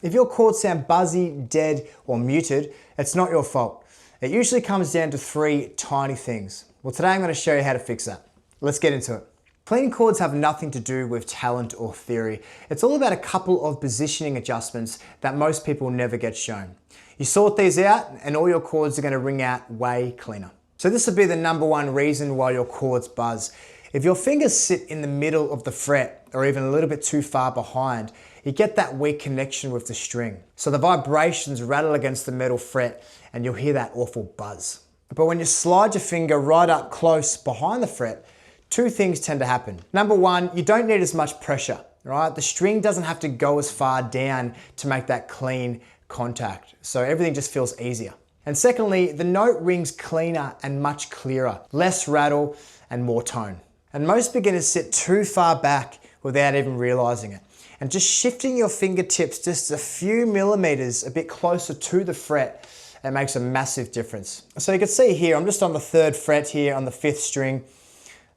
If your chords sound buzzy, dead, or muted, it's not your fault. It usually comes down to three tiny things. Well, today I'm going to show you how to fix that. Let's get into it. Clean chords have nothing to do with talent or theory. It's all about a couple of positioning adjustments that most people never get shown. You sort these out and all your chords are going to ring out way cleaner. So this will be the number one reason why your chords buzz. If your fingers sit in the middle of the fret or even a little bit too far behind, you get that weak connection with the string. So the vibrations rattle against the metal fret and you'll hear that awful buzz. But when you slide your finger right up close behind the fret, two things tend to happen. Number one, you don't need as much pressure, right? The string doesn't have to go as far down to make that clean contact. So everything just feels easier. And secondly, the note rings cleaner and much clearer, less rattle and more tone. And most beginners sit too far back without even realizing it. And just shifting your fingertips just a few millimeters a bit closer to the fret, it makes a massive difference. So you can see here, I'm just on the 3rd fret here on the 5th string.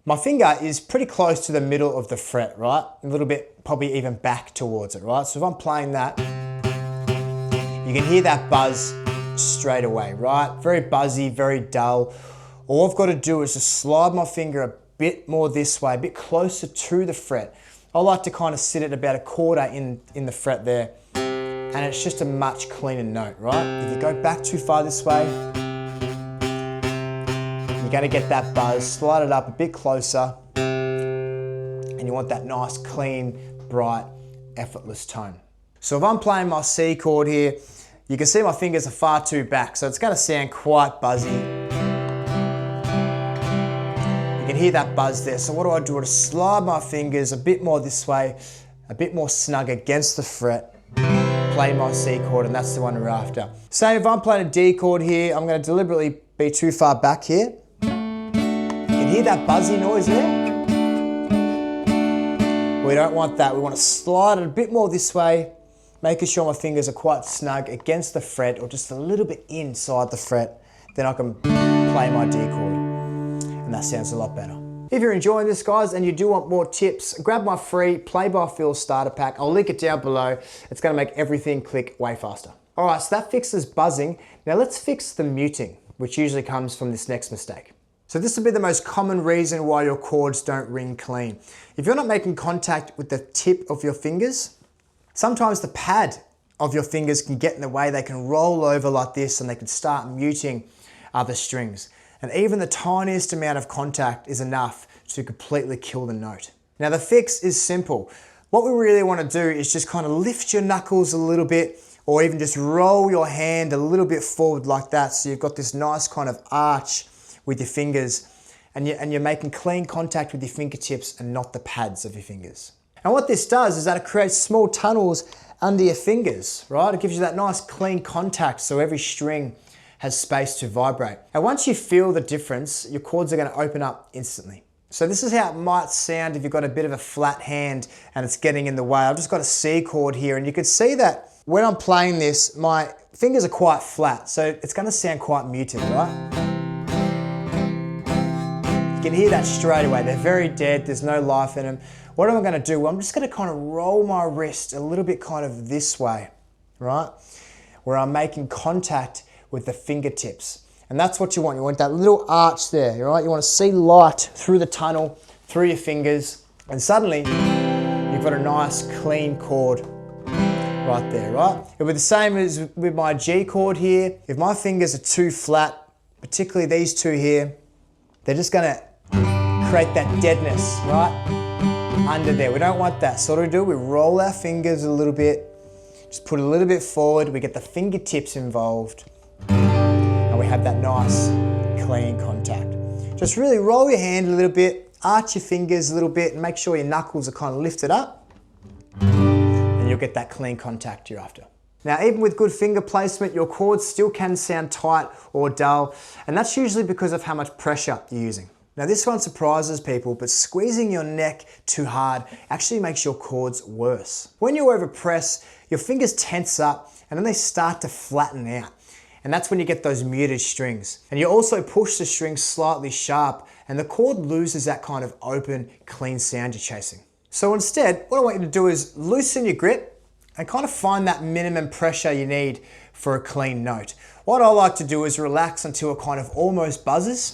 My finger is pretty close to the middle of the fret, right? A little bit, probably even back towards it, right? So if I'm playing that, you can hear that buzz straight away, right? Very buzzy, very dull. All I've got to do is just slide my finger a bit more this way, a bit closer to the fret. I like to kind of sit at about 1/4 in the fret there, and it's just a much cleaner note, right? If you go back too far this way, you're going to get that buzz. Slide it up a bit closer, and you want that nice, clean, bright, effortless tone. So if I'm playing my C chord here, you can see my fingers are far too back, so it's going to sound quite buzzy. You can hear that buzz there. So what do? I just slide my fingers a bit more this way, a bit more snug against the fret, play my C chord, and that's the one we're after. Same if I'm playing a D chord here, I'm going to deliberately be too far back here. You can hear that buzzy noise there? We don't want that. We want to slide it a bit more this way, making sure my fingers are quite snug against the fret or just a little bit inside the fret. Then I can play my D chord, and that sounds a lot better. If you're enjoying this, guys, and you do want more tips, grab my free Play by Feel starter pack. I'll link it down below. It's going to make everything click way faster. All right, so that fixes buzzing. Now let's fix the muting, which usually comes from this next mistake. So this will be the most common reason why your chords don't ring clean. If you're not making contact with the tip of your fingers, sometimes the pad of your fingers can get in the way. They can roll over like this and they can start muting other strings. And even the tiniest amount of contact is enough to completely kill the note. Now the fix is simple. What we really want to do is just kind of lift your knuckles a little bit, or even just roll your hand a little bit forward like that. So you've got this nice kind of arch with your fingers, and you're making clean contact with your fingertips and not the pads of your fingers. And what this does is that it creates small tunnels under your fingers, right? It gives you that nice clean contact so every string has space to vibrate. And once you feel the difference, your chords are going to open up instantly. So this is how it might sound if you've got a bit of a flat hand and it's getting in the way. I've just got a C chord here, and you can see that when I'm playing this, my fingers are quite flat, so it's going to sound quite muted, right? You can hear that straight away. They're very dead. There's no life in them. What am I going to do? Well, I'm just going to kind of roll my wrist a little bit kind of this way, right? Where I'm making contact with the fingertips. And that's what you want. You want that little arch there, right? You want to see light through the tunnel, through your fingers, and suddenly you've got a nice clean chord right there, right? It'll be the same as with my G chord here. If my fingers are too flat, particularly these two here, they're just going to create that deadness, right? Under there. We don't want that. So what do we do? We roll our fingers a little bit, just put a little bit forward. We get the fingertips involved, and we have that nice clean contact. Just really roll your hand a little bit, arch your fingers a little bit, and make sure your knuckles are kind of lifted up, and you'll get that clean contact you're after. Now, even with good finger placement, your chords still can sound tight or dull, and that's usually because of how much pressure you're using. Now, this one surprises people, but squeezing your neck too hard actually makes your chords worse. When you overpress, your fingers tense up and then they start to flatten out. And that's when you get those muted strings. And you also push the strings slightly sharp and the chord loses that kind of open, clean sound you're chasing. So instead, what I want you to do is loosen your grip and kind of find that minimum pressure you need for a clean note. What I like to do is relax until it kind of almost buzzes,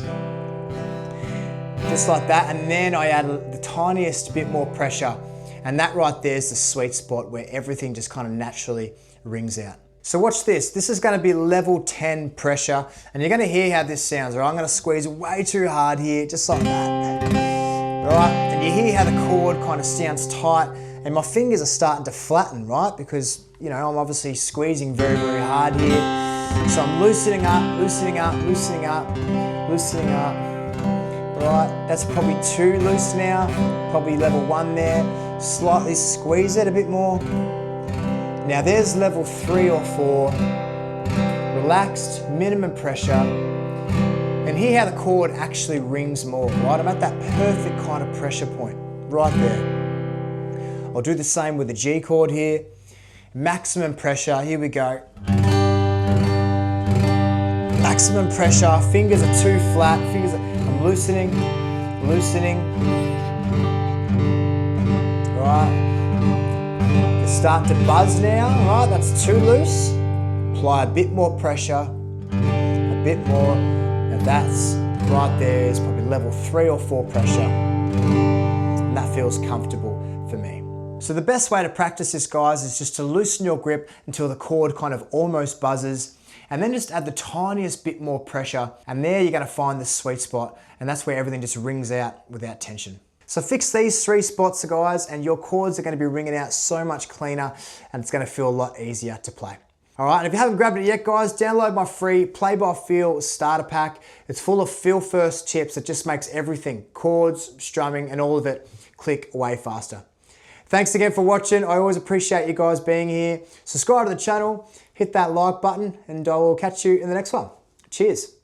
just like that, and then I add the tiniest bit more pressure, and that right there is the sweet spot where everything just kind of naturally rings out. So watch this. This is going to be level 10 pressure, and you're going to hear how this sounds. Right? I'm going to squeeze way too hard here, just like that. Right? And you hear how the chord kind of sounds tight, and my fingers are starting to flatten, right? Because, you know, I'm obviously squeezing very, very hard here. So I'm loosening up, loosening up, loosening up, loosening up. Right? That's probably too loose now. Probably level 1 there. Slightly squeeze it a bit more. Now there's level 3 or 4, relaxed, minimum pressure, and hear how the chord actually rings more, right? I'm at that perfect kind of pressure point, right there. I'll do the same with the G chord here. Maximum pressure, here we go. Maximum pressure, fingers are too flat, I'm loosening, loosening, right? Start to buzz now, right? That's too loose. Apply a bit more pressure, a bit more. Now that's right there is probably level 3 or 4 pressure. And that feels comfortable for me. So the best way to practice this, guys, is just to loosen your grip until the chord kind of almost buzzes, and then just add the tiniest bit more pressure. And there you're gonna find the sweet spot, and that's where everything just rings out without tension. So fix these 3 spots, guys, and your chords are going to be ringing out so much cleaner, and it's going to feel a lot easier to play. All right, and if you haven't grabbed it yet, guys, download my free Play by Feel starter pack. It's full of feel-first tips that just makes everything, chords, strumming, and all of it click way faster. Thanks again for watching. I always appreciate you guys being here. Subscribe to the channel, hit that like button, and I will catch you in the next one. Cheers.